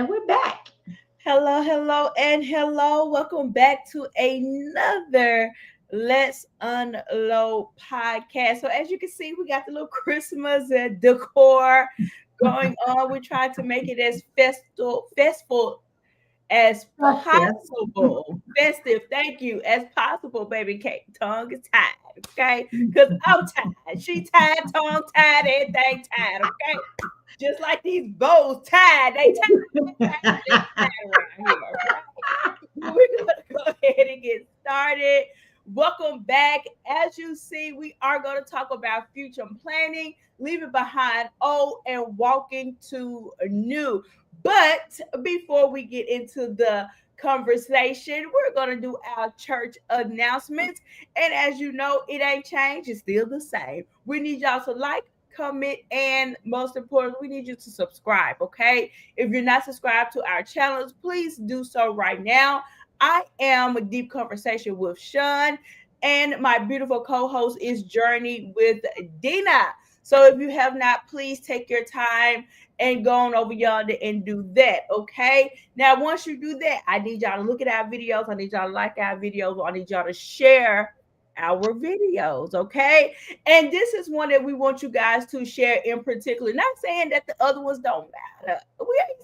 And we're back. Hello, hello, and hello. Welcome back to another Let's Unload podcast. So, as you can see, we got the little Christmas decor going on. We tried to make it as festival as Okay. possible. Festive, thank you, as possible, baby. Cake tongue is tied, okay? Because I'm tied. She tied, tongue tied, everything tied, okay? Just like these bows tied, they tied around here, okay? We're gonna go ahead and get started. Welcome back. As you see, we are going to talk about future planning, leaving behind old and walking to new. But before we get into the conversation, we're going to do our church announcements. And as you know, it ain't changed, it's still the same. We need y'all to like, comment, and most importantly, we need you to subscribe, okay? If you're not subscribed to our channels, please do so right now. I am a Deep Conversation with Shun, and my beautiful co-host is Journey with Dina. So if you have not, please take your time and go on over yonder and do that, okay? Now, once you do that, I need y'all to look at our videos. I need y'all to like our videos. I need y'all to share our videos, okay? And this is one that we want you guys to share in particular. Not saying that the other ones don't matter. We ain't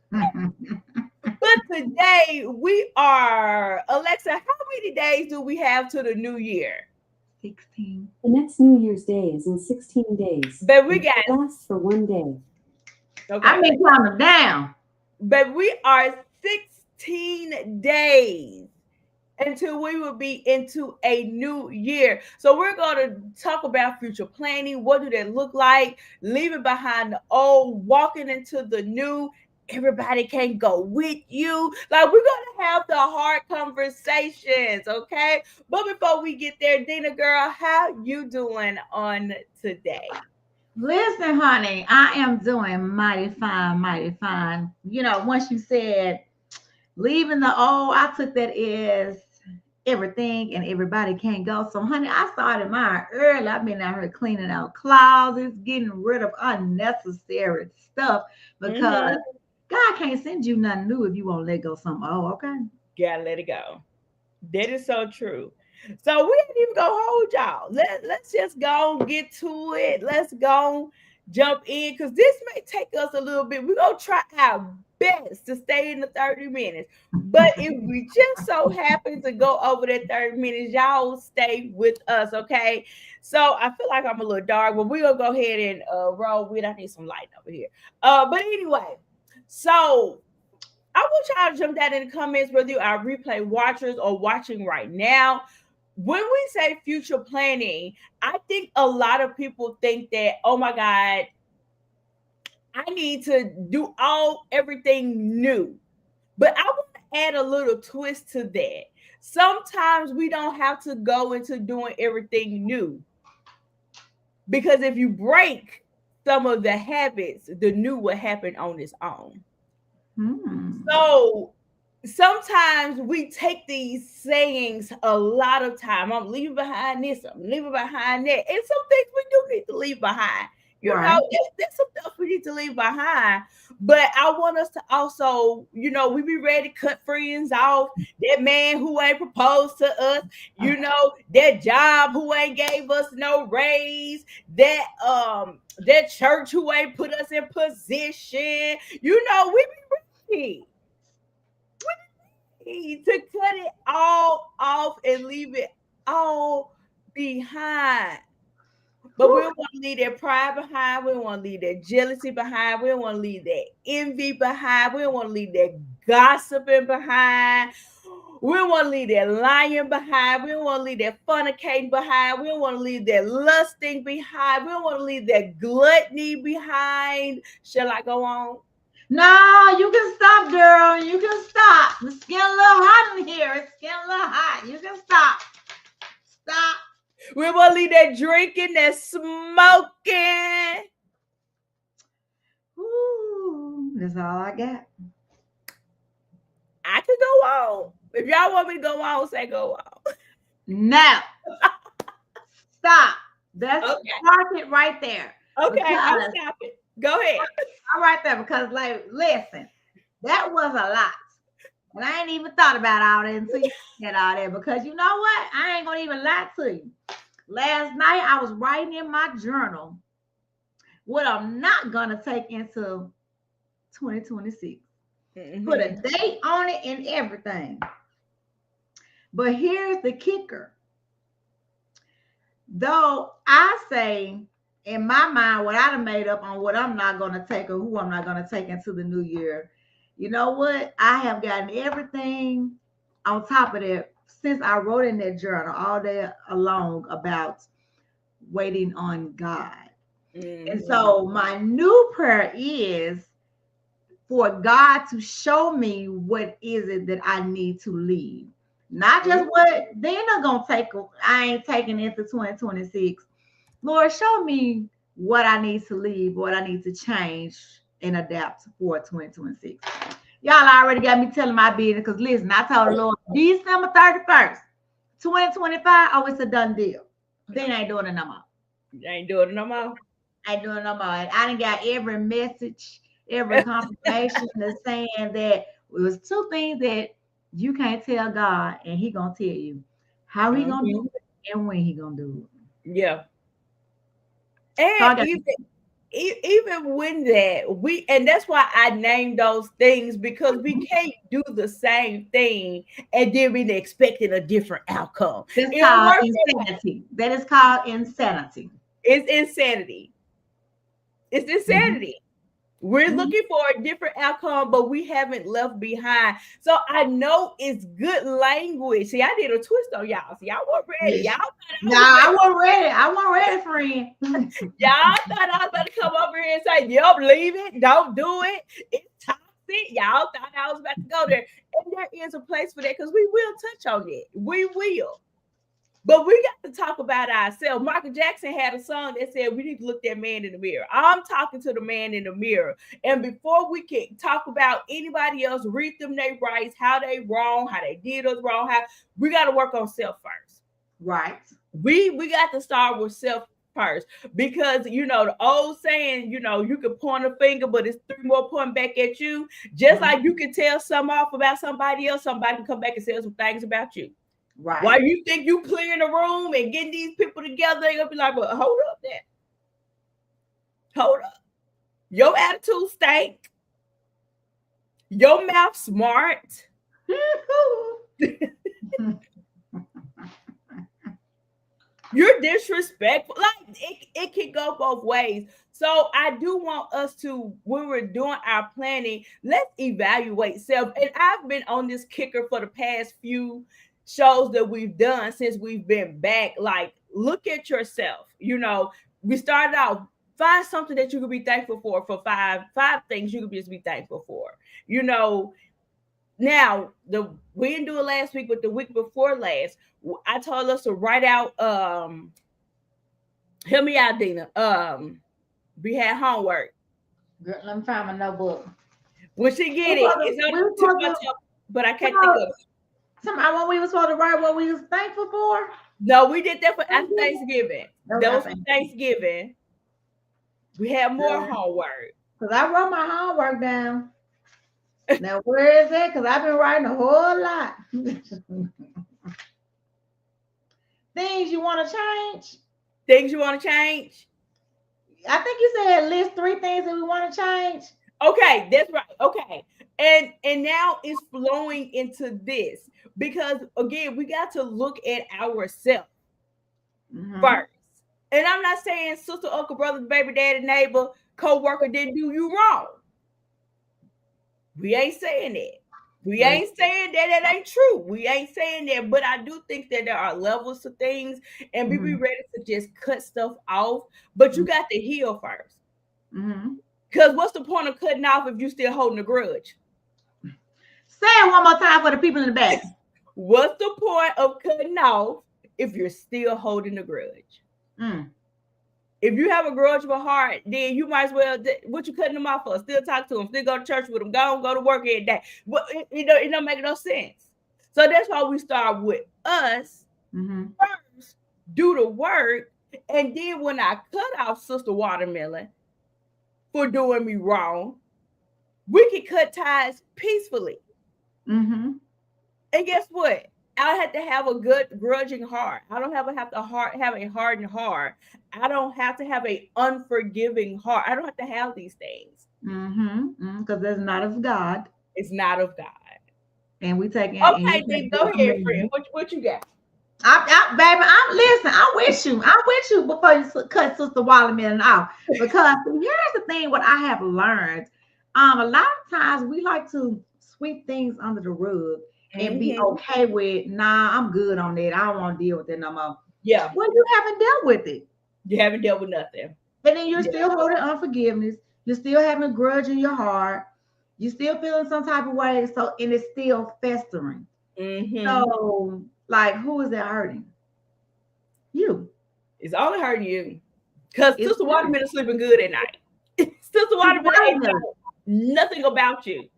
saying. But today we are, Alexa, how many days do we have to the new year? 16. The next New Year's Day is in 16 days. But we It got, lasts for one day. okay. I've been counting down. But we are 16 days until we will be into a new year. So we're going to talk about future planning. What do that look like? Leaving behind the old, walking into the new. Everybody can go with you. Like, we're going to have the hard conversations, okay? But before we get there, Dina girl, how you doing on today? Listen, honey, I am doing mighty fine, mighty fine. You know, once you said leaving the old, I took that as everything and everybody can't go. So, honey, I started mine early. I've been out here cleaning out closets, getting rid of unnecessary stuff because God can't send you nothing new if you won't let go something. Oh, okay. Gotta let it go. That is so true. So we ain't even gonna hold y'all. Let's just go get to it. Let's go jump in because this may take us a little bit. We're gonna try our best to stay in the 30 minutes. But if we just so happen to go over that 30 minutes, y'all stay with us, okay? So I feel like I'm a little dark, but we're gonna go ahead and roll with. I need some light over here. But anyway, so I want y'all to jump down in the comments, whether you are replay watchers or watching right now. When we say future planning, I think a lot of people think that, oh my God, I need to do everything new. But I want to add a little twist to that. Sometimes we don't have to go into doing everything new. Because if you break some of the habits, the new will happen on its own. So sometimes we take these sayings a lot of time. I'm leaving behind this, I'm leaving behind that. And some things we do need to leave behind. You know, there's some stuff we need to leave behind. But I want us to also, we be ready to cut friends off. That man who ain't proposed to us, that job who ain't gave us no raise, that church who ain't put us in position. We be ready to cut it all off and leave it all behind. But we don't want to leave that pride behind. We don't want to leave that jealousy behind. We don't want to leave that envy behind. We don't want to leave that gossiping behind. We don't want to leave that lying behind. We don't want to leave that fornicating behind. We don't want to leave that lusting behind. We don't want to leave that gluttony behind. Shall I go on? No, you can stop, girl. You can stop. It's getting a little hot in here. It's getting a little hot. You can stop. Stop. We want to leave that drinking, that smoking. Ooh, that's all I got. I could go on. If y'all want me to go on, say go on. No. Stop. That's park it right there. Okay, I'll stop it. Go ahead. All right there, because like, listen, that was a lot. And I ain't even thought about all that until you said all that. Because you know what? I ain't gonna even lie to you. Last night I was writing in my journal what I'm not gonna take into 2026. Put a date on it and everything. But here's the kicker. Though I say in my mind what I done made up on what I'm not gonna take or who I'm not gonna take into the new year, you know what? I have gotten everything on top of that since I wrote in that journal all day along about waiting on God. And so my new prayer is for God to show me what is it that I need to leave. Not just what they're not gonna take, I ain't taking into 2026. Lord, show me what I need to leave, what I need to change and adapt for 2026. Y'all already got me telling my business because listen, I told the Lord December 31st, 2025. Oh, it's a done deal. Then I ain't doing it no more. You ain't doing it no more. I ain't doing it no more. And I done got every message, every confirmation that's saying that it was two things that you can't tell God, and He gonna tell you how He gonna do it and when He gonna do it. Yeah. So And even when that and that's why I named those things, because we can't do the same thing and then be expecting a different outcome. That's called insanity. That is called insanity. It's insanity. It's insanity. We're looking for a different outcome, but we haven't left behind. So I know it's good language. See, I did a twist on y'all. See, y'all weren't ready. Y'all I wasn't ready. I wasn't ready, friend. Y'all thought I was about to come over here and say, "Yup, leave it. Don't do it. It's toxic." Y'all thought I was about to go there. And there is a place for that because we will touch on it. We will. But we got to talk about ourselves. Michael Jackson had a song that said we need to look that man in the mirror. I'm talking to the man in the mirror. And before we can talk about anybody else, read them their rights, how they wrong, how they did us wrong, how we got to work on self first. Right. We got to start with self first, because you know the old saying, you know, you can point a finger, but it's three more pointing back at you. Just like you can tell some off about somebody else, somebody can come back and say some things about you. Right. Why you think you clearing the room and getting these people together, they're gonna be like, well, hold up there. Hold up. Your attitude stank. Your mouth smart. You're disrespectful. Like it can go both ways. So I do want us to, when we're doing our planning, let's evaluate self. And I've been on this kicker for the past few shows that we've done since we've been back. Like, look at yourself. You know, we started out, find something that you could be thankful for five things you could just be thankful for. You know, now we didn't do it last week, but the week before last, I told us to write out, help me out, Dina. We had homework. Girl, let me find my notebook. When she get it, it's on the tip of my tongue, but I can't think of it. Somebody, what we was supposed to write, what we was thankful for? No, we did that for after Thanksgiving. That was for Thanksgiving. We had more homework. Because I wrote my homework down. Now, where is it? Because I've been writing a whole lot. Things you want to change? Things you want to change? I think you said list 3 things that we want to change. Okay, that's right. Okay. And now it's flowing into this. Because again, we got to look at ourselves first. And I'm not saying sister, uncle, brother, baby, daddy, neighbor, co-worker didn't do you wrong. We ain't saying that. We ain't saying that ain't true. We ain't saying that. But I do think that there are levels to things, and we be ready to just cut stuff off. But you got to heal first. Because what's the point of cutting off if you still holding a grudge? Say it one more time for the people in the back. What's the point of cutting off if you're still holding a grudge? If you have a grudge of a heart, then you might as well, what you cutting them off for? Still talk to them, still go to church with them, go to work every day. But it don't make no sense. So that's why we start with us first, do the work, and then when I cut off Sister Watermelon, for doing me wrong. We can cut ties peacefully. Mm-hmm. And guess what? I have to have a good grudging heart. I don't have to have a hardened heart. I don't have to have a unforgiving heart. I don't have to have these things. Mm-hmm. Because that's not of God. It's not of God. And we take Okay, then go ahead, friend. What you got? Baby, I'm with you. I'm with you before you cut Sister Watermelon off. Because here's the thing: what I have learned, a lot of times we like to sweep things under the rug and be okay with, nah, I'm good on that. I don't want to deal with it no more. Yeah. Well, you haven't dealt with it. You haven't dealt with nothing. And then you're still holding unforgiveness. You're still having a grudge in your heart. You're still feeling some type of way. So, and it's still festering. So, like, who is that hurting? You. It's only hurting you. Because Sister Watermelon sleeping good at night. Sister Watermelon ain't know nothing about you.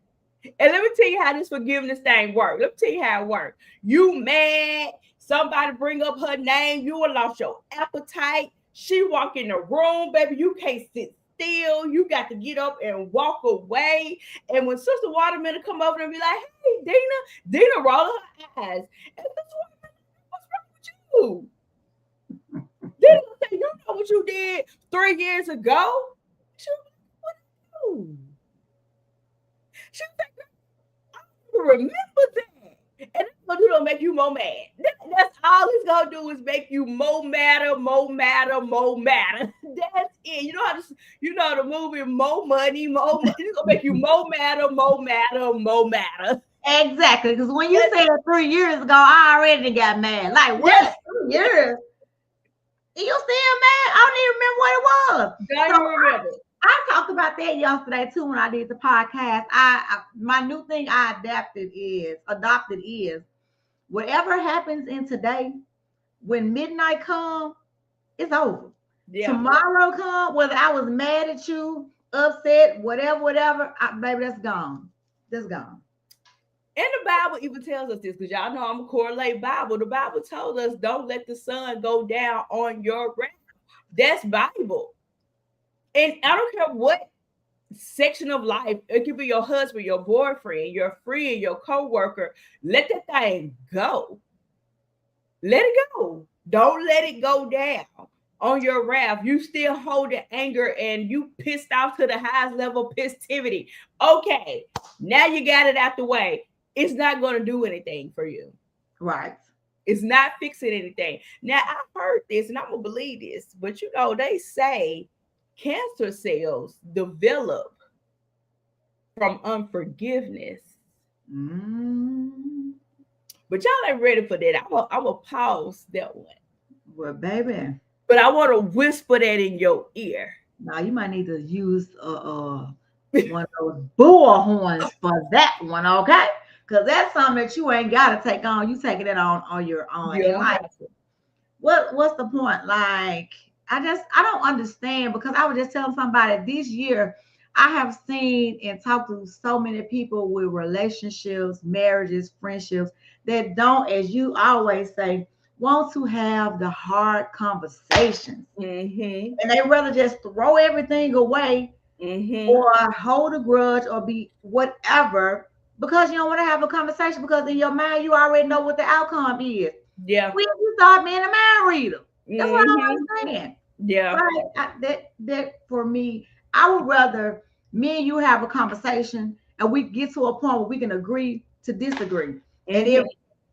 And let me tell you how this forgiveness thing works. Let me tell you how it works. You mad, somebody bring up her name, you will lost your appetite. She walk in the room, baby, you can't sit still. You got to get up and walk away. And when Sister Watermelon come over and be like, hey, Dina roll her eyes. And Sister Watermelon, what's wrong with you? Dina say, you know what you did 3 years ago? She was like, what did you do? She was like, I don't remember that. And that's gonna do to make you more mad. That's all it's gonna do is make you more madder, more madder, more madder. That's it. You know the movie More Money, More Money. It's gonna make you more madder, more madder, more madder. Exactly. Because when you said 3 years ago, I already got mad. Like, what? 3 years? You still mad? I don't even remember what it was. Don't even remember. I talked about that yesterday too when I did the podcast. My new thing I adopted is whatever happens in today, when midnight comes, it's over. Yeah. Tomorrow come, whether I was mad at you, upset, whatever, baby, that's gone. That's gone. And the Bible even tells us this, because y'all know I'm a correlate Bible. The Bible told us, don't let the sun go down on your wrath. That's Bible. And I don't care what section of life, it could be your husband, your boyfriend, your friend, your co-worker. Let that thing go. Let it go. Don't let it go down on your wrath. You still hold the anger and you pissed off to the highest level of pissivity. Okay, now you got it out the way. It's not going to do anything for you. Right. It's not fixing anything. Now, I heard this and I'm going to believe this, but they say cancer cells develop from unforgiveness. But y'all ain't ready for that. I'm going to pause that one. Well, baby. But I want to whisper that in your ear. Now, you might need to use one of those bull horns for that one, okay? Because that's something that you ain't got to take on. You taking it on your own. Yeah. Like, what's the point? Like, I don't understand, because I was just telling somebody this year, I have seen and talked to so many people with relationships, marriages, friendships that don't, as you always say, want to have the hard conversations. And they rather just throw everything away or hold a grudge or be whatever, because you don't want to have a conversation, because in your mind, you already know what the outcome is. Yeah. When you start being a mind reader. That's what I'm saying. Yeah. That for me, I would rather me and you have a conversation and we get to a point where we can agree to disagree. And if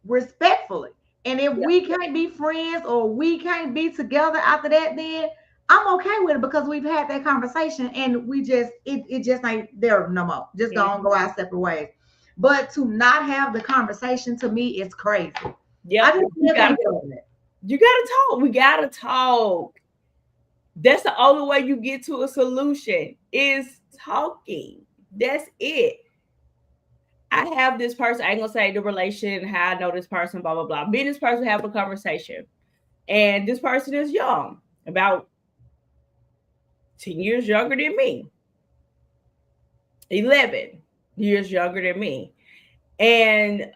respectfully, and if we can't be friends or we can't be together after that, then I'm okay with it, because we've had that conversation and we just it just ain't there no more. Just go our separate ways. But to not have the conversation, to me, is crazy. Yeah, you gotta talk. We gotta talk. That's the only way you get to a solution, is talking. That's it. I have this person, I ain't gonna say the relation, how I know this person, blah, blah, blah. Me and this person have a conversation. And this person is young, about 10 years younger than me. 11 years younger than me. And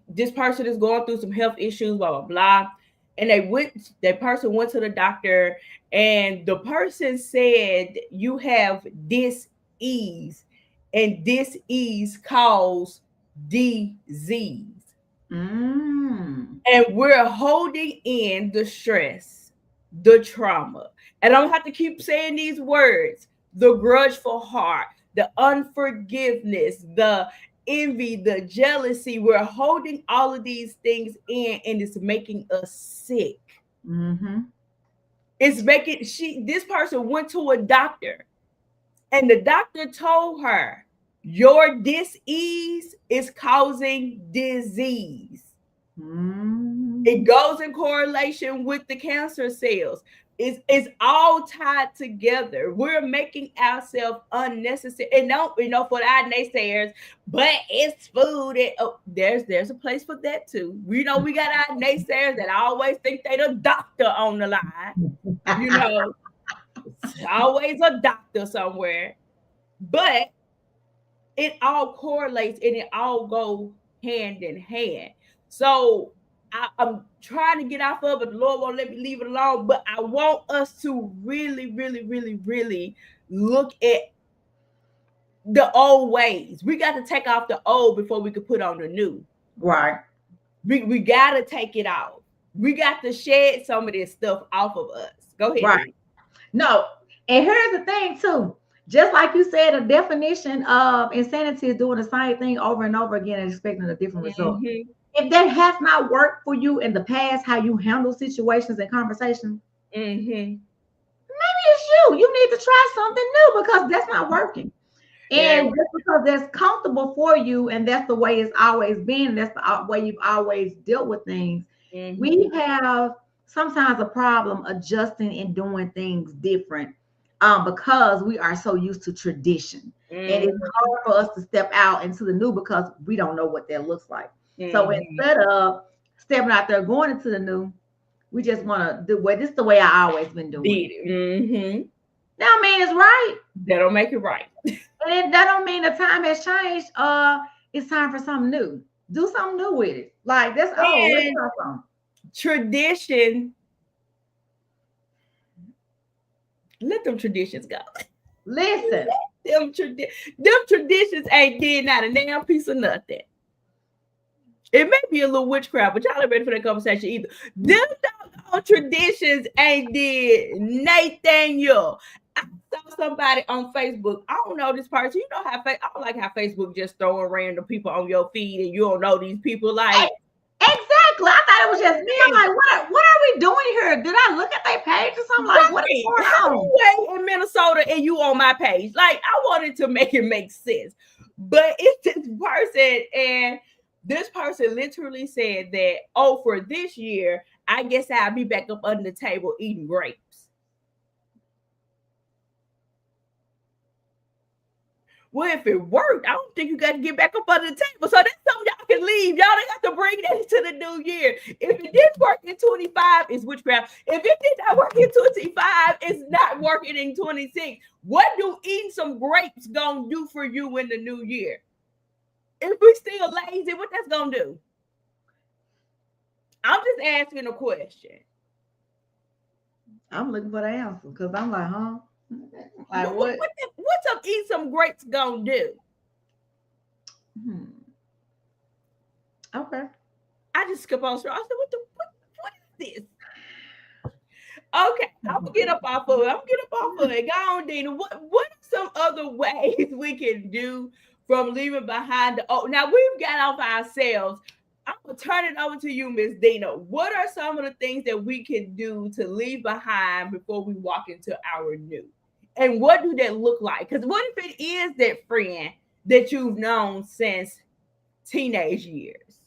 this person is going through some health issues, blah, blah, blah. and that person went to the doctor, and the person said you have dis-ease, and dis-ease cause disease. And we're holding in the stress, the trauma. And I don't have to keep saying these words: the grudgeful heart, the unforgiveness, the envy, the jealousy. We're holding all of these things in, and it's making us sick. It's making this person went to a doctor, and the doctor told her your dis-ease is causing disease. It goes in correlation with the cancer cells. It's all tied together. We're making ourselves unnecessary. And no, for our naysayers, but it's food. There's a place for that too. We know we got our naysayers that always think they the doctor on the line. It's always a doctor somewhere. But it all correlates and it all goes hand in hand. So I'm trying to get off of it. The Lord won't let me leave it alone. But I want us to really, really, really, really look at the old ways. We got to take off the old before we can put on the new. Right. We got to take it off. We got to shed some of this stuff off of us. Go ahead. Right. No. And here's the thing too. Just like you said, a definition of insanity is doing the same thing over and over again and expecting a different result. If that has not worked for you in the past, how you handle situations and conversations, maybe it's you. You need to try something new because that's not working. And just because that's comfortable for you and that's the way it's always been, that's the way you've always dealt with things, we have sometimes a problem adjusting and doing things different. Because we are so used to tradition, and it's hard for us to step out into the new because we don't know what that looks like. So instead of stepping out there going into the new, we just want to do this is the way I always been doing it. Now, I mean, it's right. That don't make it right. And that don't mean the time has changed. It's time for something new. Do something new with it. Like that's tradition. Let them traditions go. Listen, them traditions ain't did not a damn piece of nothing. It may be a little witchcraft, but y'all ain't ready for that conversation either. Them traditions ain't did Nathaniel. I saw somebody on Facebook. I don't know this person. You know how I don't like how Facebook just throwing random people on your feed and you don't know these people. Like exactly. I thought it was just me. I'm like, what are we doing here? Did I look at their page or something? Like, what is going on? In Minnesota and you on my page. Like, I wanted to make it make sense. But it's this person, and this person literally said that, for this year, I guess I'll be back up under the table eating grapes. Well, if it worked, I don't think you got to get back up under the table. So that's something y'all can leave. Y'all don't have to bring that into the new year. If it did work in 25, it's witchcraft. If it did not work in 25, it's not working in 26. What do eating some grapes gonna do for you in the new year? If we still lazy, what that's gonna do? I'm just asking a question. I'm looking for the answer because I'm like, huh? Like what's up eat some grapes gonna do? Okay. I just skip on through. I said, what is this? Okay, I'm gonna get up off of it. Go on, Dina. What are some other ways we can do from leaving behind now we've got off ourselves. I'm gonna turn it over to you, Miss Dina. What are some of the things that we can do to leave behind before we walk into our new? And what do that look like? Because what if it is that friend that you've known since teenage years?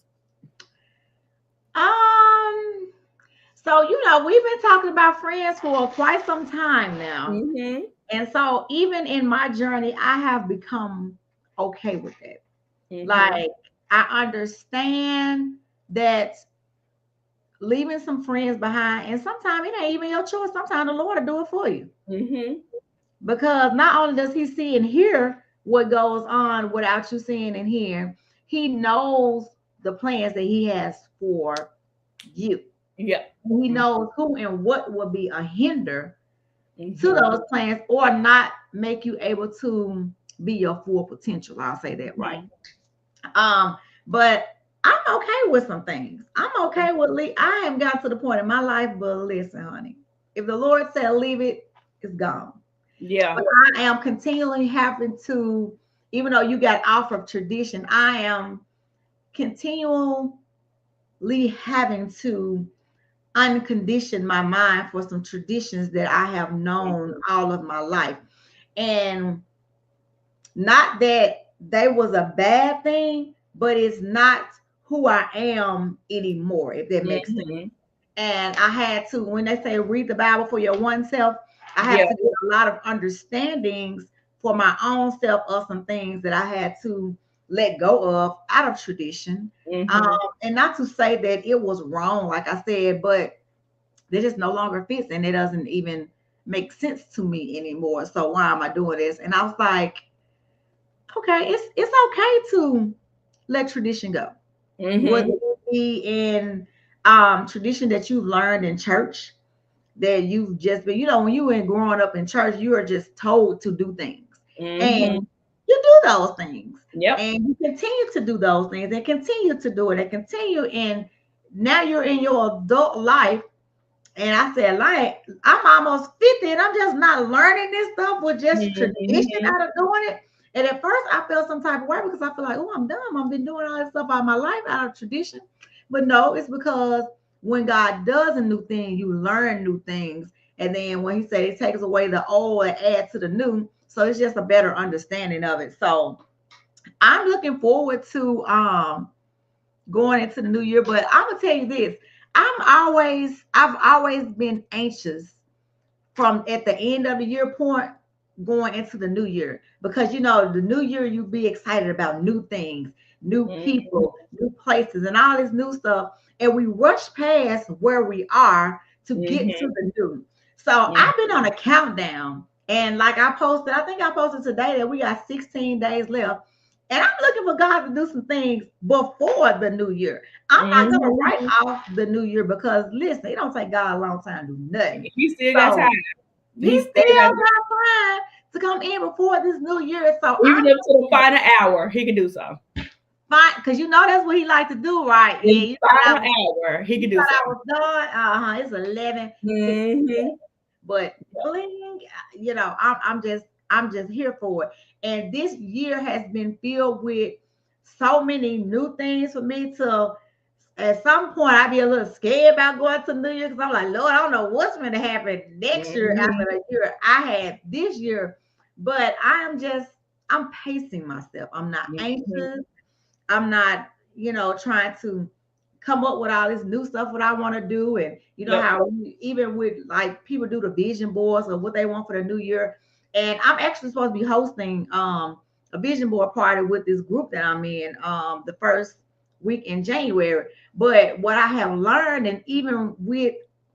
So we've been talking about friends for quite some time now. And so even in my journey, I have become okay with it. Like I understand that leaving some friends behind, and sometimes it ain't even your choice. Sometimes the Lord will do it for you. Because not only does he see and hear what goes on without you seeing and hearing, he knows the plans that he has for you. Yeah. He knows who and what will be a hinder to Mhm. those plans or not make you able to be your full potential. I'll say that right. But I'm okay with some things. I'm okay with I haven't got to the point in my life, but listen, honey, if the Lord said leave it, it's gone. Yeah. But I am continually having to, even though you got off of tradition, I am continually having to uncondition my mind for some traditions that I have known all of my life. And not that they was a bad thing, but it's not who I am anymore, if that makes sense. Mhm. And I had to, when they say read the Bible for your one self, I had Yeah. to get a lot of understandings for my own self of some things that I had to let go of out of tradition. Mhm. And not to say that it was wrong, like I said, but it just no longer fits and it doesn't even make sense to me anymore. So why am I doing this? And I was like, okay, it's okay to let tradition go. Whether Mhm. it be in tradition that you've learned in church, that you've just been, when you were growing up in church, you are just told to do things. And Mhm. you do those things. Yep. And you continue to do those things and continue to do it and continue. And now you're in your adult life. And I said, like, I'm almost 50 and I'm just not learning this stuff with just tradition Mhm. out of doing it. And at first I felt some type of way because I feel like, oh, I'm dumb. I've been doing all this stuff all my life out of tradition. But no, it's because when God does a new thing, you learn new things. And then when he said it takes away the old and adds to the new. So it's just a better understanding of it. So I'm looking forward to going into the new year. But I'm gonna tell you this. I've always been anxious from at the end of the year point going into the new year because the new year you be excited about new things, new Mhm. people, new places, and all this new stuff, and we rush past where we are to get to Mhm. the new. So Mhm. I've been on a countdown, and like I think I posted today that we got 16 days left. And I'm looking for God to do some things before the new year. I'm not gonna write Mhm. off the new year because listen, it don't take God a long time to do nothing. He still got time. So he He still still got got time to come in before this new year. So I'm even up to the final hour. He can do something. fine because that's what he like to do, right? Yeah, In final hour, he you can do thought I something. was done. It's 11:50. Mhm. But bling, I'm just here for it. And this year has been filled with so many new things for me to at some point I'd be a little scared about going to New Year because I'm like, Lord, I don't know what's going to happen next year after Mhm. the year I had this year. But I'm pacing myself. I'm not Mhm. anxious. I'm not, trying to come up with all this new stuff what I want to do. And Yep. how even with like people do the vision boards of what they want for the new year. And I'm actually supposed to be hosting a vision board party with this group that I'm in the first week in January. But what I have learned, and even with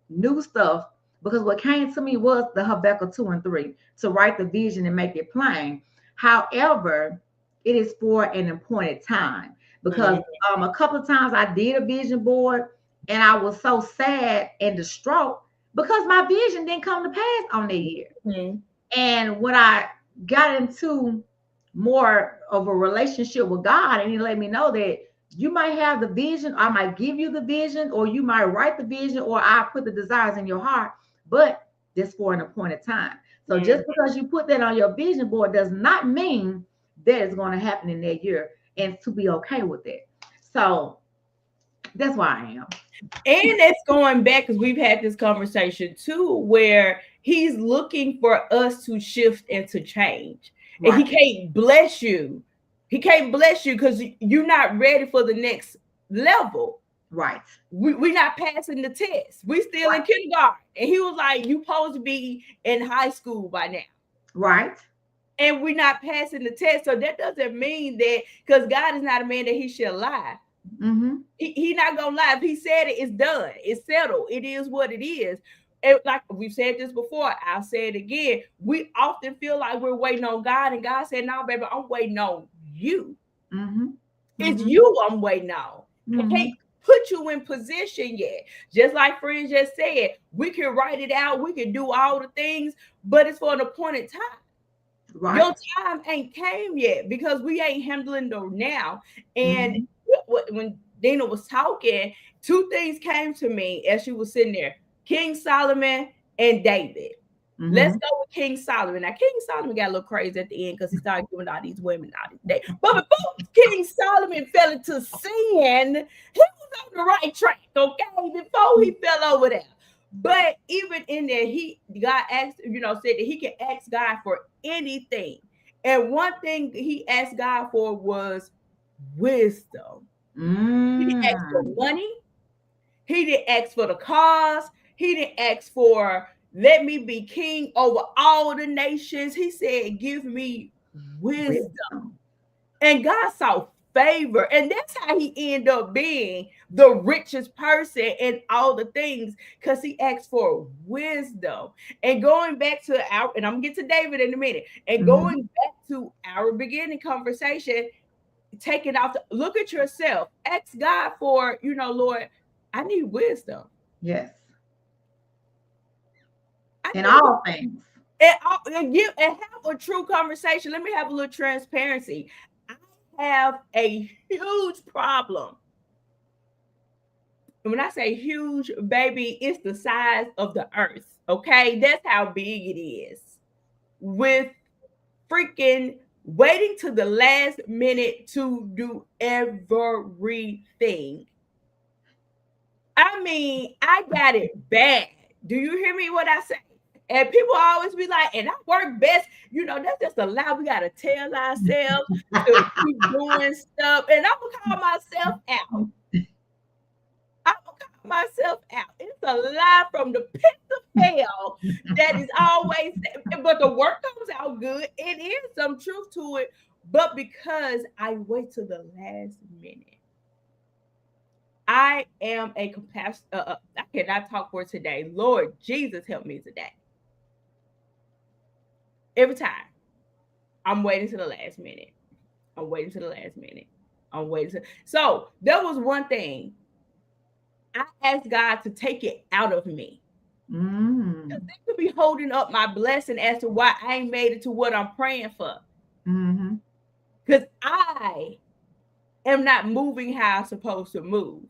new stuff, because what came to me was the Habakkuk 2 and 3 to write the vision and make it plain. However, it is for an appointed time because Mhm. a couple of times I did a vision board and I was so sad and distraught because my vision didn't come to pass on that year. Mhm. And when I got into more of a relationship with God, and He let me know that you might have the vision, I might give you the vision, or you might write the vision, or I put the desires in your heart, but this for an appointed time. So Mhm. just because you put that on your vision board does not mean that it's going to happen in that year, and to be okay with it. So that's why I am. And it's going back because we've had this conversation too, where he's looking for us to shift and to change. And he Right. can't bless you. He can't bless you because you're not ready for the next level. Right. We're not passing the test. We still in Right. kindergarten. And he was like, you supposed to be in high school by now. Right. And we're not passing the test. So that doesn't mean that because God is not a man that he shall lie. Mm-hmm. He not gonna lie. If he said it, it's done. It's settled. It is what it is. And like we've said this before, I'll say it again. We often feel like we're waiting on God, and God said, "No, baby, I'm waiting on you. Mm-hmm. It's Mm-hmm. you I'm waiting on. Mm-hmm. put you in position yet. Just like friends just said, we can write it out, we can do all the things, but it's for an appointed time. Right. Your time ain't came yet because we ain't handling them now. And when Dina was talking, two things came to me as she was sitting there: King Solomon and David. Let's go with King Solomon. Now, King Solomon got a little crazy at the end because he started giving all these women all these days. But before King Solomon fell into sin, he was on the right track, okay? Before he fell over there. But even in there, God asked, said that he can ask God for anything. And one thing he asked God for was wisdom. He didn't ask for money. He didn't ask for the cause. He didn't ask for, let me be king over all the nations. He said, give me wisdom. And God saw favor. And that's how he ended up being the richest person in all the things, because he asked for wisdom. And going back to and I'm going to get to David in a minute, and going back to our beginning conversation, take it off. Look at yourself. Ask God for, Lord, I need wisdom. Yes. In all things. And have a true conversation. Let me have a little transparency. I have a huge problem. And when I say huge, baby, it's the size of the earth. Okay? That's how big it is. With freaking waiting to the last minute to do everything. I mean, I got it bad. Do you hear me what I say? And people always be like, and I work best. That's just a lie. We got to tell ourselves to keep doing stuff. And I'm going to call myself out. It's a lie from the pit of hell that is always, but the work comes out good. It is some truth to it. But because I wait to the last minute, I am a compassion. I cannot talk for today. Lord Jesus, help me today. Every time I'm waiting to the last minute. So there was one thing. I asked God to take it out of me. Because they could be holding up my blessing as to why I ain't made it to what I'm praying for. Because I am not moving how I'm supposed to move.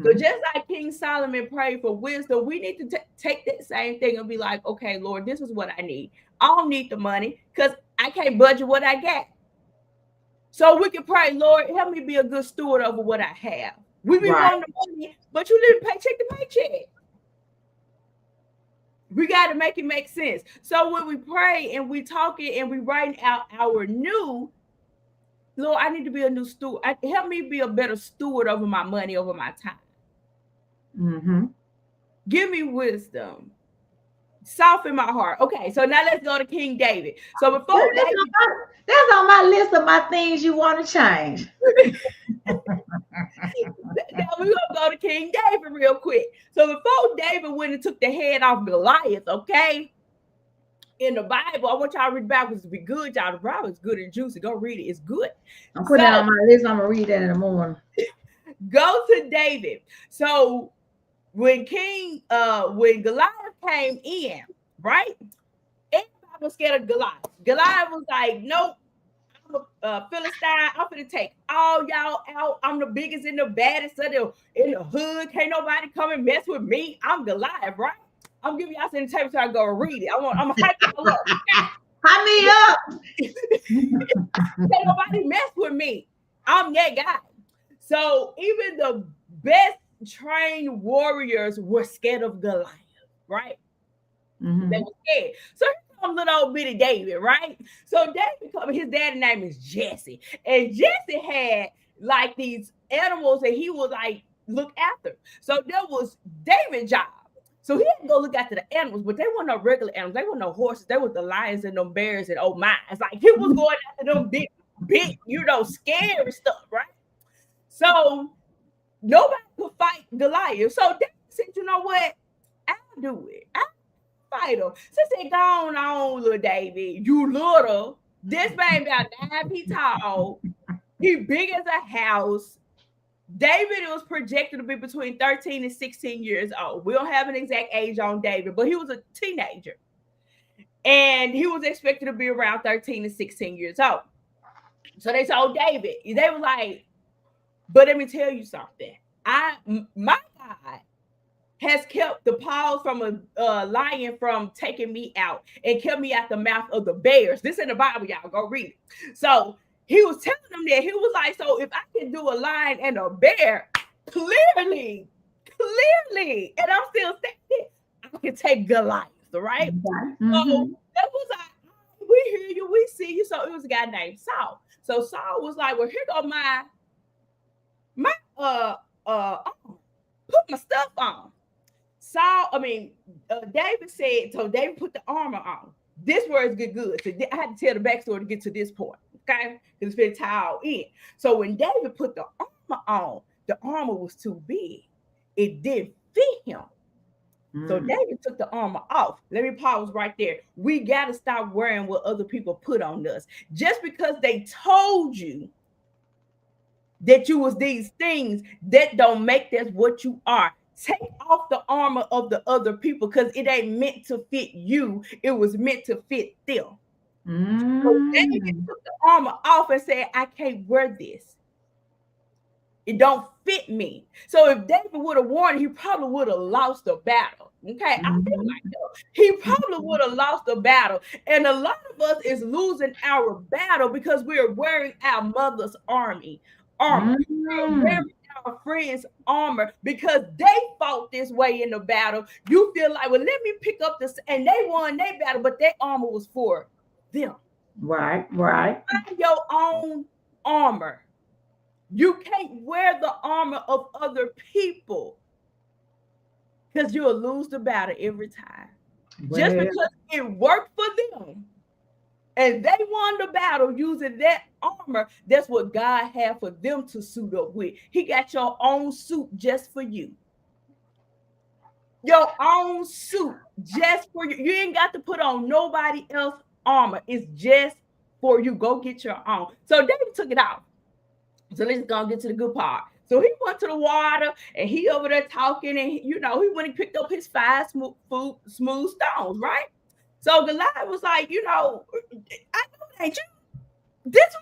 So just like King Solomon prayed for wisdom, we need to take that same thing and be like, okay, Lord, this is what I need. I don't need the money because I can't budget what I got. So we can pray, Lord, help me be a good steward over what I have. We be wanting the money, but you live paycheck to paycheck. We got to make it make sense. So when we pray and we talking and we writing out our new, Lord, I need to be a new steward. Help me be a better steward over my money, over my time. Give me wisdom. Soften my heart. Okay, so now let's go to King David. So before that's on my list of my things you want to change. Now we're gonna go to King David real quick. So before David went and took the head off Goliath, okay, in the Bible, I want y'all to read backwards to be good. Y'all, the Bible is good and juicy. Go read it. It's good. I'm putting that on my list. I'm gonna read that in the morning. Go to David. So when Goliath came in, right? Everybody was scared of Goliath. Goliath was like, nope, I'm a Philistine. I'm gonna take all y'all out. I'm the biggest and the baddest in the hood. Can't nobody come and mess with me. I'm Goliath, right? I'm giving y'all some entertainment so I go read it. I'm gonna hype y'all up. Hype me up. Can't nobody mess with me. I'm that guy. So even the best trained warriors were scared of Goliath, right? They were scared. So here comes little old bitty David, right? So David, his dad's name is Jesse. And Jesse had like these animals that he would like look after. So that was David's job. So he had to go look after the animals, but they weren't no regular animals. They weren't no horses. They were the lions and them bears and oh my. It's like he was going after them big, scary stuff, right? So nobody could fight Goliath. So David said, you know what? I'll do it. I'll fight him. So he said, go on, little David. You little. This man about 9 feet tall. He big as a house. David was projected to be between 13 and 16 years old. We don't have an exact age on David, but he was a teenager. And he was expected to be around 13 to 16 years old. So they told David, they were like, but let me tell you something. My God has kept the paws from a lion from taking me out and kept me out the mouth of the bears. This in the Bible, y'all. Go read it. So he was telling them that. He was like, so if I can do a lion and a bear, clearly, and I'm still saying I can take Goliath, right? Mm-hmm. So that was like, we hear you, we see you. So it was a guy named Saul. So Saul was like, well, here go my put my stuff on. David said, so David put the armor on. This word's good. So I had to tell the backstory to get to this point, okay? Because it's been tied in. So when David put the armor on, the armor was too big. It didn't fit him. So David took the armor off. Let me pause right there. We got to stop wearing what other people put on us. Just because they told you that you was these things, that don't make that what you are. Take off the armor of the other people because it ain't meant to fit you. It was meant to fit them. So David took the armor off and said, I can't wear this. It don't fit me. So if David would have worn it, he probably would have lost the battle. Okay, I feel like that. He probably would have lost the battle. And a lot of us is losing our battle because we're wearing our mother's armor. We're wearing our friends' armor because they fought this way in the battle. You feel like, well, let me pick up this, and they won their battle, but their armor was for them. Right. Find your own armor. You can't wear the armor of other people because you'll lose the battle every time. Well, just because it worked for them and they won the battle using that armor, that's what God had for them to suit up with. He got your own suit just for you. Your own suit just for you. You ain't got to put on nobody else's armor. It's just for you. Go get your own. So David took it out. So let's go get to the good part. So he went to the water and he over there talking, and he went and picked up his 5 smooth stones, right? So Goliath was like, I know it ain't you. This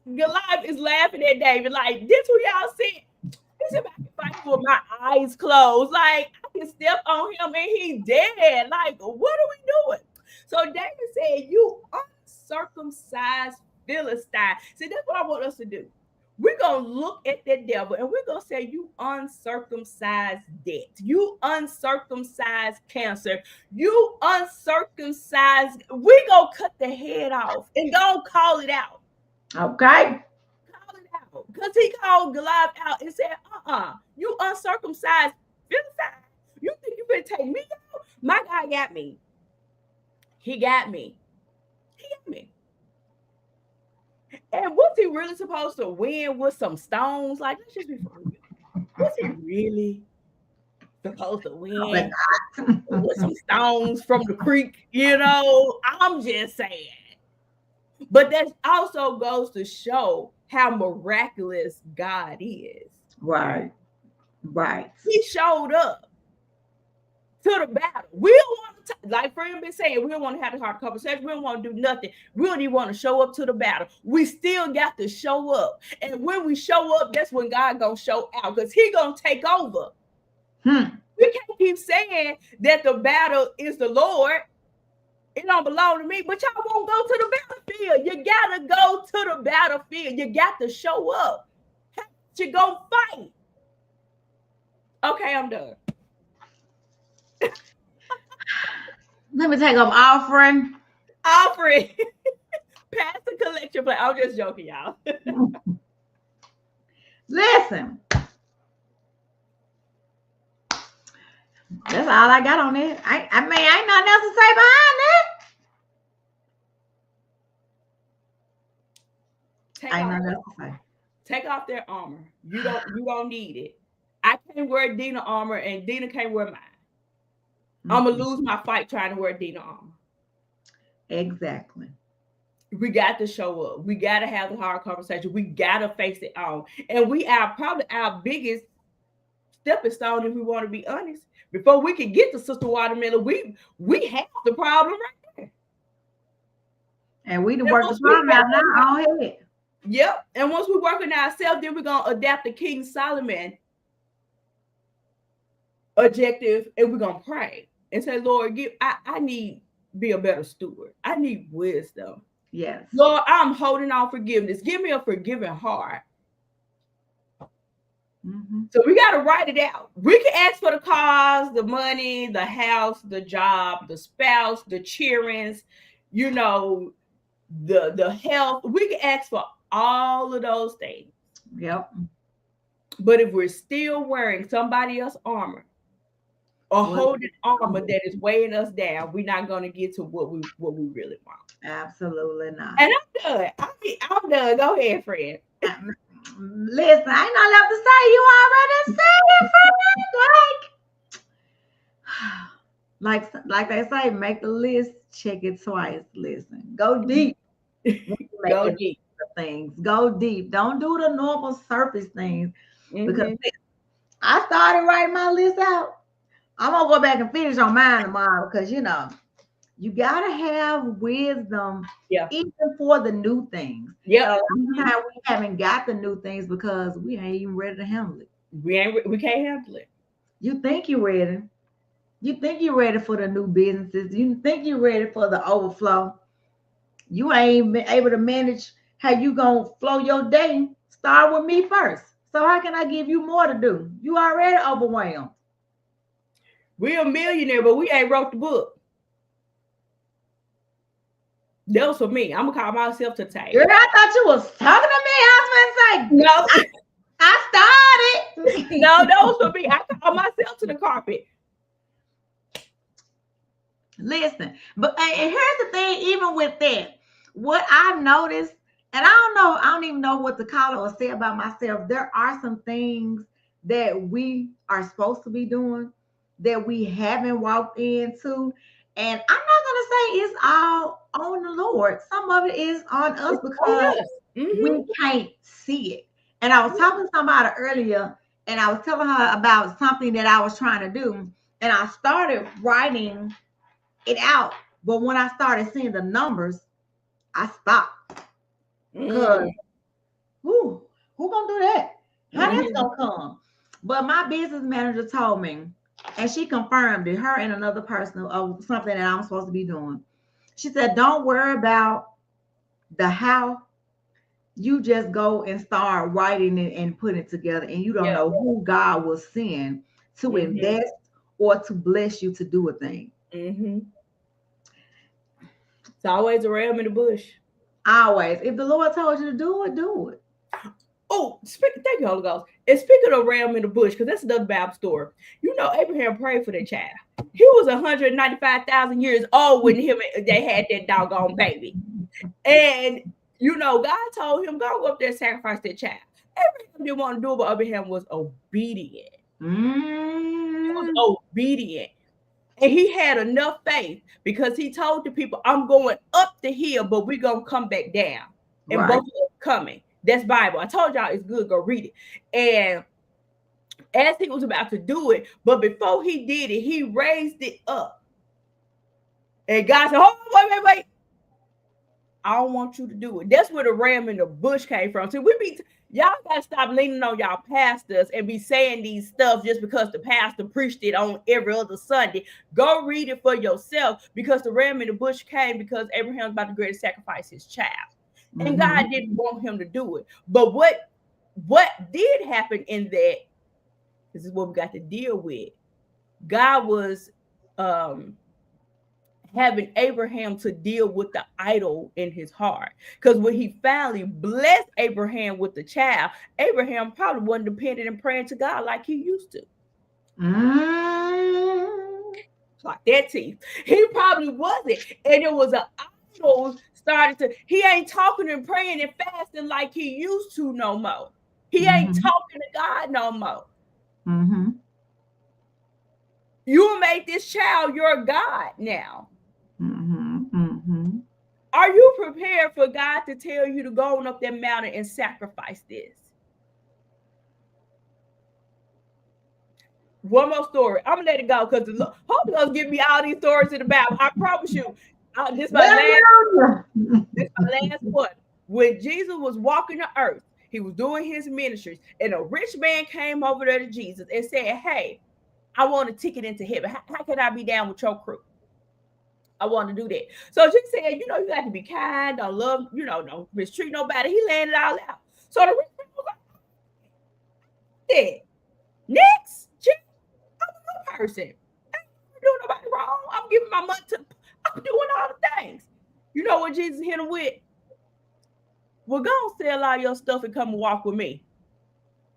Goliath is laughing at David, like, this who y'all see. He said, I can fight with my eyes closed. Like, I can step on him and he dead. Like, what are we doing? So David said, you uncircumcised Philistine. See, that's what I want us to do. We're going to look at that devil and we're going to say, you uncircumcised debt. You uncircumcised cancer. You uncircumcised. We're going to cut the head off and go call it out. Okay. Call it out. Because he called Goliath out and said, you uncircumcised Philistine. You think you better take me out? My God got me. He got me. And was he really supposed to win with some stones? Like, let's just be for real. Was he really supposed to win with some stones from the creek? I'm just saying. But that also goes to show how miraculous God is. Right. He showed up to the battle. We don't want to, like Fred been saying, we don't want to have a hard conversation. We don't want to do nothing. We don't even want to show up to the battle. We still got to show up. And when we show up, that's when God gonna show out, because he gonna take over. We can't keep saying that the battle is the Lord. It don't belong to me, but y'all won't go to the battlefield. You gotta go to the battlefield. You got to show up. You go fight. Okay, I'm done. Let me take up offering. Pass the collection plate. I'm just joking, y'all. Listen. That's all I got on it. I ain't nothing else to say behind that. Ain't nothing else to say. Take off their armor. You don't need it. I can't wear Dina armor and Dina can't wear mine. I'm gonna lose my fight trying to wear Dina armor. Exactly. We got to show up. We got to have the hard conversation. We got to face it on. And we are probably our biggest stepping stone, if we want to be honest. Before we can get to Sister Watermelon, we have the problem right there. And we done work the problem out now on head. Yep. And once we work on ourselves, then we're going to adapt the King Solomon objective, and we're going to pray and say, Lord, I need be a better steward. I need wisdom. Yes. Lord, I'm holding on forgiveness. Give me a forgiving heart. Mm-hmm. So we got to write it out. We can ask for the cars, the money, the house, the job, the spouse, the cheerings, you know, the health. We can ask for all of those things. Yep. But if we're still wearing somebody else's armor or holding armor that is weighing us down, we're not going to get to what we really want. Absolutely not. And I'm done. I'm done. Go ahead, friend. Listen, I ain't not left to say. You already said it, friend. Like they say, make the list, check it twice. Listen, go deep. Go deep. Things. Go deep. Don't do the normal surface things. Mm-hmm. Because I started writing my list out. I'm gonna go back and finish on mine tomorrow because you know you gotta have wisdom, even for the new things. Yeah, sometimes we haven't got the new things because we ain't even ready to handle it. We can't handle it. You think you're ready. You think you're ready for the new businesses. You think you're ready for the overflow. You ain't been able to manage how you gonna flow your day. Start with me first. So how can I give you more to do? You already overwhelmed. We're a millionaire, but we ain't wrote the book. That was for me. I'm gonna call myself to take. Girl, I thought you was talking to me. I was gonna say, no. I started. No, that was for me. I called myself to the carpet. Listen, but and here's the thing, even with that, what I've noticed, and I don't even know what to call it or say about myself. There are some things that we are supposed to be doing that we haven't walked into. And I'm not gonna say it's all on the Lord. Some of it is on us because we can't see it. And I was talking to somebody earlier, and I was telling her about something that I was trying to do, and I started writing it out. But when I started seeing the numbers, I stopped. Because who gonna do that? How that's gonna come? But my business manager told me, and she confirmed it, her and another person, of something that I'm supposed to be doing. She said, don't worry about the how. You just go and start writing it and putting it together, and you don't know who God will send to invest or to bless you to do a thing. It's always a ram in the bush. Always. If the Lord told you to do it, do it. Oh, thank you, Holy Ghost. And speaking of ram in the bush, because that's another Bible story. You know, Abraham prayed for that child. He was 195,000 years old when they had that doggone baby. And, you know, God told him, go up there and sacrifice that child. Abraham didn't want to do it, but Abraham was obedient. He was obedient. And he had enough faith because he told the people, I'm going up the hill, but we're going to come back down. And both of us coming. That's Bible. I told y'all it's good. Go read it. And as he was about to do it, but before he did it, he raised it up. And God said, hold on, wait. I don't want you to do it. That's where the ram in the bush came from. So y'all got to stop leaning on y'all pastors and be saying these stuff just because the pastor preached it on every other Sunday. Go read it for yourself, because the ram in the bush came because Abraham's about to go to sacrifice his child. And God didn't want him to do it. But what did happen in that, this is what we got to deal with. God was having Abraham to deal with the idol in his heart. Because when he finally blessed Abraham with the child, Abraham probably wasn't dependent and praying to God like he used to. Like that teeth. He probably wasn't. And it was an idol he ain't talking and praying and fasting like he used to no more. He ain't talking to God no more. You made this child your God now. Are you prepared for God to tell you to go on up that mountain and sacrifice this? One more story. I'm gonna let it go because the Holy Ghost give me all these stories in the Bible. I promise you. This is my last one. When Jesus was walking the earth, he was doing his ministries, and a rich man came over there to Jesus and said, "Hey, I want a ticket into heaven. How can I be down with your crew? I want to do that." So Jesus said, you got to be kind, don't love, don't mistreat nobody. He laying it all out. So the rich man was like, next, I'm a good person. I ain't doing nobody wrong. I'm giving my money I'm doing all the things. You know what Jesus hit him with? Well, go and sell all your stuff and come and walk with me.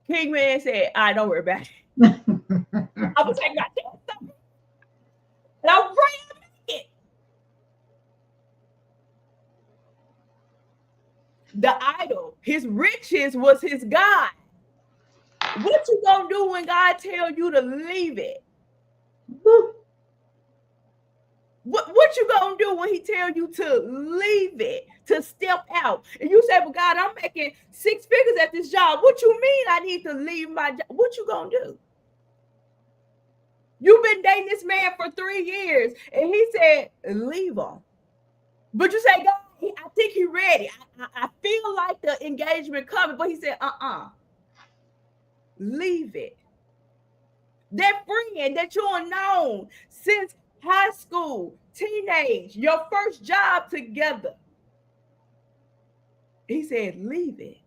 King man said, "I don't worry about it. I'm gonna take my stuff and I'm ready to make it." The idol, his riches was his God. What you gonna do when God tell you to leave it? What you gonna do when he tell you to leave it, to step out? And you say, "Well, God, I'm making 6 figures at this job. What you mean I need to leave my job?" What you gonna do? You've been dating this man for 3 years, and he said, "Leave him." But you say, "God, I think he's ready. I feel like the engagement coming," but he said, leave it. That friend that you've known since high school, teenage, your first job together. He said, leave it.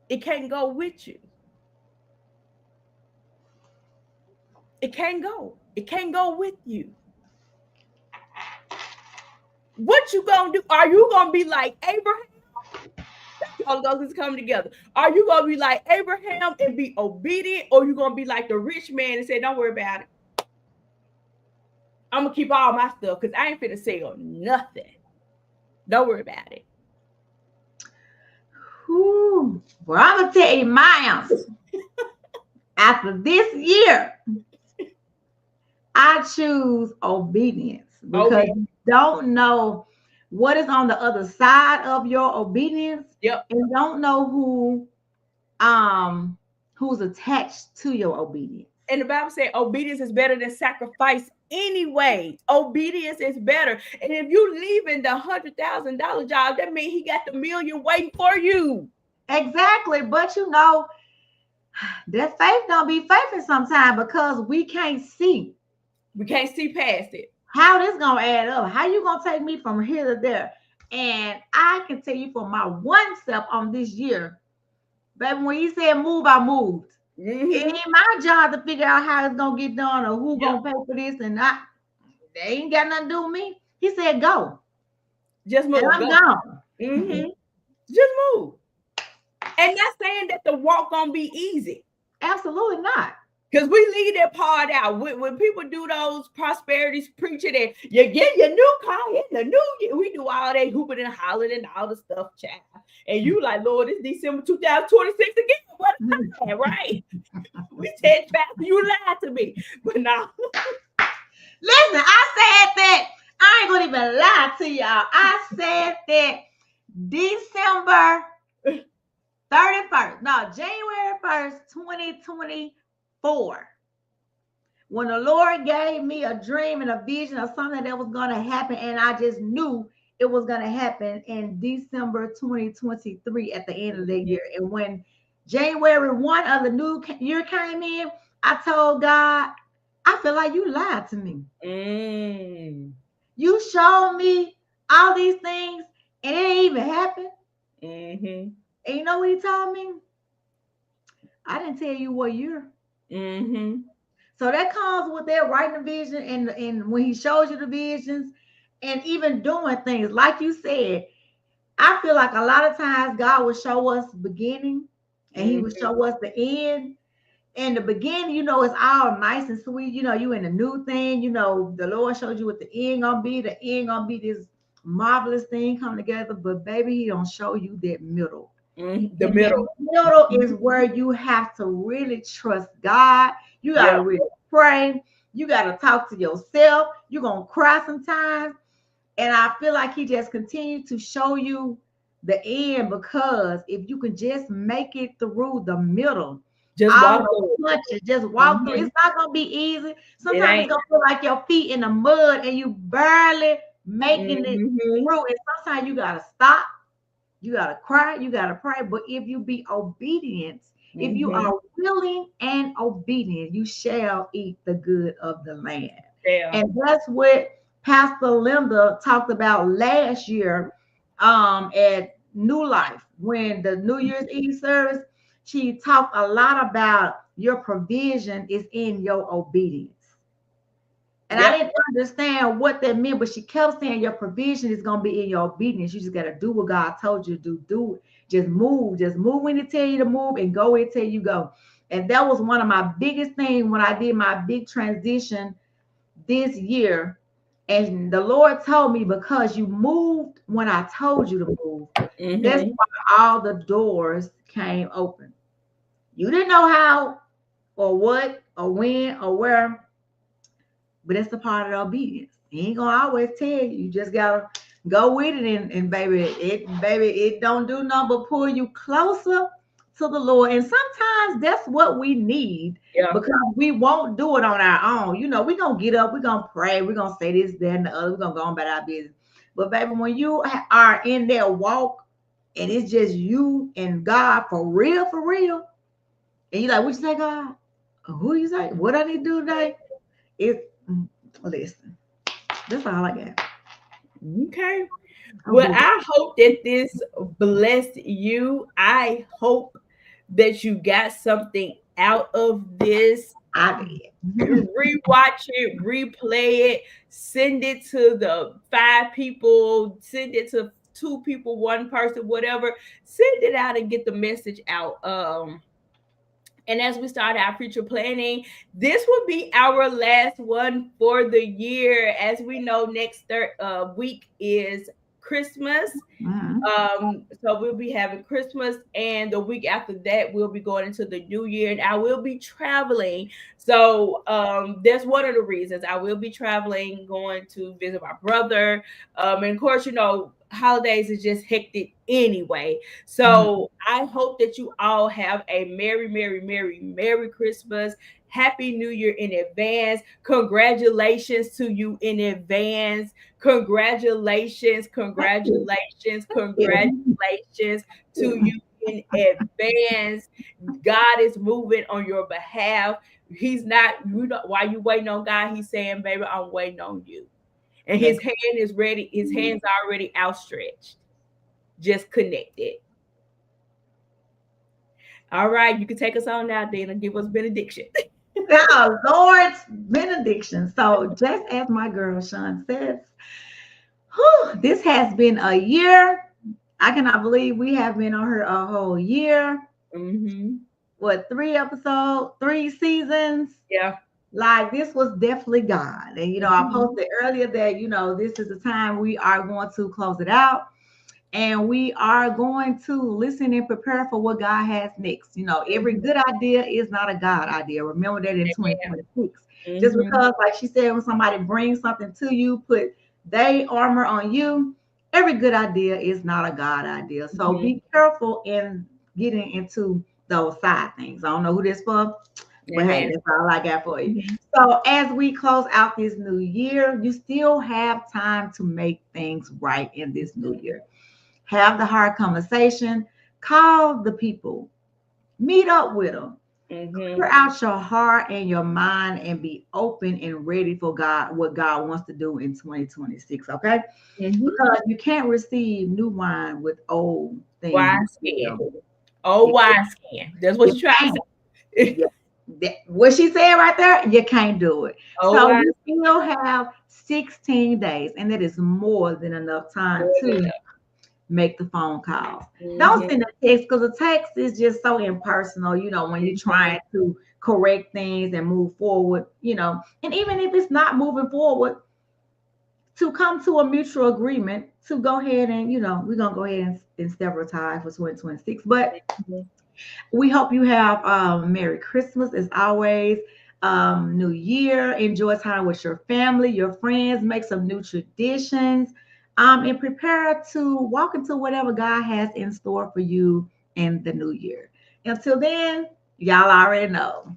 It can't go with you. It can't go. It can't go with you. What you gonna do? Are you gonna be like Abraham? All those is coming together. Are you gonna be like Abraham and be obedient, or you gonna be like the rich man and say, "Don't worry about it. I'm gonna keep all my stuff because I ain't finna sell nothing. Don't worry about it." Ooh, well, I'm gonna tell you my answer. After this year, I choose obedience because you don't know what is on the other side of your obedience. Yep. And don't know who's attached to your obedience. And the Bible says obedience is better than sacrifice anyway. Obedience is better. And if you leaving the $100,000 job, that means he got the million waiting for you. Exactly. But that faith don't be faithful sometimes because we can't see. We can't see past it. How this gonna add up? How you gonna take me from here to there? And I can tell you for my one step on this year, baby, when he said move, I moved. Mm-hmm. It ain't my job to figure out how it's gonna get done or who gonna pay for this and not. They ain't got nothing to do with me. He said go. Just move. And I'm gone. Mm-hmm. Just move. And not saying that the walk gonna be easy. Absolutely not. Because we leave that part out. When people do those prosperities preaching and you get your new car in the new year, we do all that hooping and hollering and all the stuff, child. And you like, Lord, it's December 2026 again. What is that, right? We said, "Pastor, you lied to me." But no. Listen, I said that. I ain't gonna even lie to y'all. I said that December 31st. No, January 1st, 2024. When the Lord gave me a dream and a vision of something that was gonna happen, and I just knew it was gonna happen in December 2023 at the end of the year. And when January 1 of the new year came in, I told God, I feel like you lied to me. You showed me all these things and it ain't even happened. Mm-hmm. And you know what he told me? I didn't tell you what year. Mm-hmm. So that comes with that writing the vision and when he shows you the visions and even doing things. Like you said, I feel like a lot of times God will show us the beginning and he will show us the end. And the beginning, it's all nice and sweet. You in a new thing. The Lord showed you what the end gonna be. The end gonna be this marvelous thing come together. But baby, he don't show you that middle. The middle. The middle is where you have to really trust God. You gotta really pray. You gotta talk to yourself. You're gonna cry sometimes. And I feel like he just continued to show you the end, because if you can just make it through the middle, Just all walk the through it. punches, just walk through. Mhm. It's not gonna be easy. It Sometimes it's ain't. gonna feel like your feet in the mud and you barely making it Mhm. through. And sometimes you gotta stop, you gotta cry, you gotta pray. But if you be obedient, if you Mhm. are willing and obedient, you shall eat the good of the land. Yeah. And that's what Pastor Linda talked about last year at New Life when the New Year's Eve service. She talked a lot about your provision is in your obedience. And I Yep. didn't understand what that meant, but she kept saying your provision is going to be in your obedience. You just got to do what God told you to do. Do it. Just move. Just move when He tell you to move and go where He tell you go. And that was one of my biggest things when I did my big transition this year. And the Lord told me, because you moved when I told you to move, that's Mhm. why all the doors came open. You didn't know how or what or when or where, but it's a part of the obedience. He ain't gonna always tell you. You just gotta go with it, and baby, it don't do nothing but pull you closer to the Lord. And sometimes that's what we need, Yeah. because we won't do it on our own. We're gonna get up, we're gonna pray, we're gonna say this, that, and the other, we're gonna go on about our business. But baby, when you are in their walk and it's just you and God for real, and you're like, what you say, God? Who you say? What I need to do today? It's listen. That's all I got. Okay. I'm Well, big. I hope that this blessed you. I hope that you got something out of this. I did. Rewatch it, replay it, send it to the 5 people, send it to 2 people, 1 person, whatever. Send it out and get the message out. And as we start our future planning, this will be our last one for the year. As we know, next week is Christmas. Mhm. So we'll be having Christmas, and the week after that, we'll be going into the new year, and I will be traveling. So that's one of the reasons I will be traveling, going to visit my brother. And of course, holidays is just hectic anyway. Mhm. So I hope that you all have a merry, merry, merry, merry Christmas. Happy New Year in advance. Congratulations to you in advance. Congratulations, Thank you. congratulations, Thank you. congratulations to you in advance. God is moving on your behalf. He's not, while you waiting on God, He's saying, baby, I'm waiting on you. And That's His hand is ready, His hand's already outstretched. Just connect it. All right, you can take us on now, Dana. Give us benediction. our Lord's benediction. So just as my girl Sean says, this has been a year. I cannot believe we have been on here a whole year. Mm-hmm. What, 3 episodes, 3 seasons? Yeah. Like, this was definitely God. And I Mm-hmm. posted earlier that this is the time we are going to close it out. And we are going to listen and prepare for what God has next. Every Mm-hmm. good idea is not a God idea. Remember that in 2026. Just Mm-hmm. because, like she said, when somebody brings something to you, put their armor on you, every good idea is not a God idea. So Mm-hmm. be careful in getting into those side things. I don't know who this for, but hey, Amen. that's all I got for you. Mhm. So as we close out this new year, you still have time to make things right in this new year. Have the hard conversation, call the people, meet up with them, clear Mhm. out your heart and your mind, and be open and ready for God, what God wants to do in 2026. Okay, Mhm. because you can't receive new wine with old things Wise skin. still. Oh, You, wise skin. That's what you you're trying can't. to say. Yeah. What she said right there, you can't do it. Oh, So wise you skin. still have 16 days, and that is more than enough time More than to enough. make the phone calls. Don't Mhm. send a text, because a text is just so impersonal, when you're Mhm. trying to correct things and move forward. And even if it's not moving forward, to come to a mutual agreement to go ahead and, we're going to go ahead and sever ties for 2026. But Mhm. we hope you have Merry Christmas as always. new year. Enjoy time with your family, your friends, make some new traditions, and prepare to walk into whatever God has in store for you in the new year. Until then, y'all already know.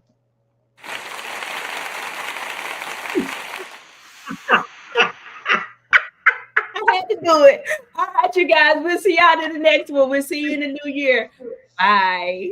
I had to do it. All right, you guys. We'll see y'all in the next one. We'll see you in the new year. Bye.